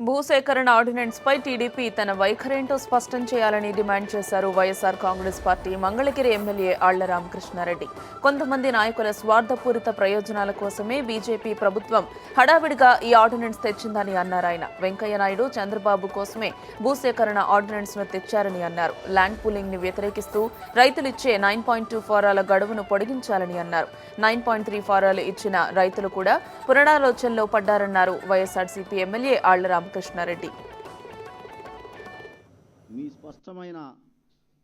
భూసేకరణ ఆర్డినెన్స్ పై టీడీపీ తన వైఖరేంటో స్పష్టం చేయాలని డిమాండ్ చేశారు వైఎస్ఆర్ కాంగ్రెస్ పార్టీ మంగళగిరి ఎమ్మెల్యే ఆళ్ల రామకృష్ణారెడ్డి. కొంతమంది నాయకుల స్వార్థపూరిత ప్రయోజనాల కోసమే బీజేపీ ప్రభుత్వం హడావిడిగా ఈ ఆర్డినెన్స్ తెచ్చిందని అన్నారు ఆయన. వెంకయ్య నాయుడు చంద్రబాబు కోసమే భూసేకరణ ఆర్డినెన్స్ ను తెచ్చారని అన్నారు. ల్యాండ్ పూలింగ్ ని వ్యతిరేకిస్తూ రైతులిచ్చే 9.2 ఫారాల గడువును పొడిగించాలని అన్నారు. 9.3 ఫారాలు ఇచ్చిన రైతులు కూడా పునరాలోచనలో పడ్డారన్నారు వైఎస్ఆర్సీపీ ఎమ్మెల్యే ఆళ్ల కృష్ణారెడ్డి. మీ స్పష్టమైన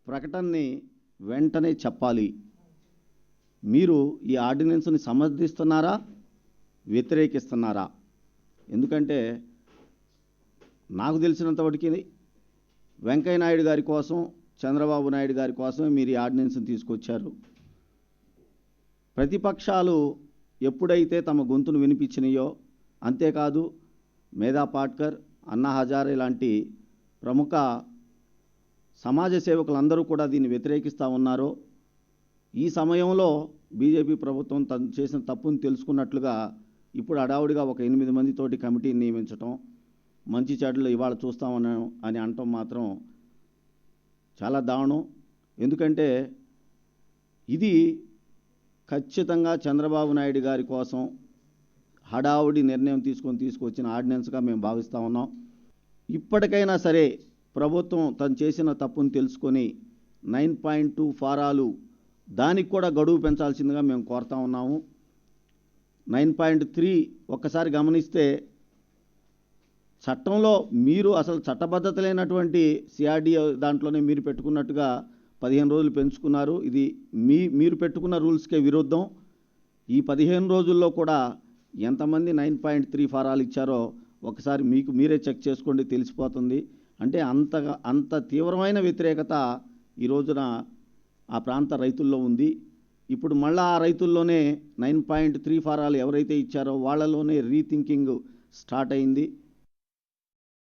ప్రకటనని వెంటనే చెప్పాలి. మీరు ఈ ఆర్డినెన్స్ని సమర్థిస్తున్నారా, వ్యతిరేకిస్తున్నారా? ఎందుకంటే నాకు తెలిసినంతవరకు వెంకయ్య నాయుడు గారి కోసం, చంద్రబాబు నాయుడు గారి కోసమే మీరు ఈ ఆర్డినెన్స్ని తీసుకొచ్చారు. ప్రతిపక్షాలు ఎప్పుడైతే తమ గొంతును వినిపించినాయో, అంతేకాదు మేధా పాట్కర్, అన్నా హజారే లాంటి ప్రముఖ సమాజ సేవకులందరూ కూడా దీన్ని వ్యతిరేకిస్తూ ఉన్నారో, ఈ సమయంలో బీజేపీ ప్రభుత్వం తను చేసిన తప్పును తెలుసుకున్నట్లుగా ఇప్పుడు హడావుడిగా ఒక 8 మందితోటి కమిటీని నియమించటం, మంచి చెడులు ఇవాళ చూస్తామని అనటం మాత్రం చాలా దారుణం. ఎందుకంటే ఇది ఖచ్చితంగా చంద్రబాబు నాయుడు గారి కోసం హడావుడి నిర్ణయం తీసుకొచ్చిన ఆర్డినెన్స్గా మేము భావిస్తూ ఉన్నాం. ఇప్పటికైనా సరే ప్రభుత్వం తను చేసిన తప్పును తెలుసుకొని 9.2 ఫారాలు దానికి కూడా గడువు పెంచాల్సిందిగా మేము కోరుతా ఉన్నాము. 9.3 ఒక్కసారి గమనిస్తే చట్టంలో మీరు అసలు చట్టబద్ధత లేనటువంటి సిఆర్డీఏ దాంట్లోనే మీరు పెట్టుకున్నట్టుగా 15 రోజులు పెంచుకున్నారు. ఇది మీరు పెట్టుకున్న రూల్స్కే విరుద్ధం. ఈ 15 రోజుల్లో కూడా ఎంతమంది 9.3 ఫారాలు ఇచ్చారో ఒకసారి మీకు మీరే చెక్ చేసుకోండి, తెలిసిపోతుంది. అంటే అంత తీవ్రమైన వ్యతిరేకత ఈ రోజున ఆ ప్రాంత రైతుల్లో ఉంది. ఇప్పుడు మళ్ళీ ఆ రైతుల్లోనే 9.3 ఫారాలు ఎవరైతే ఇచ్చారో వాళ్ళలోనే రీథింకింగ్ స్టార్ట్ అయింది.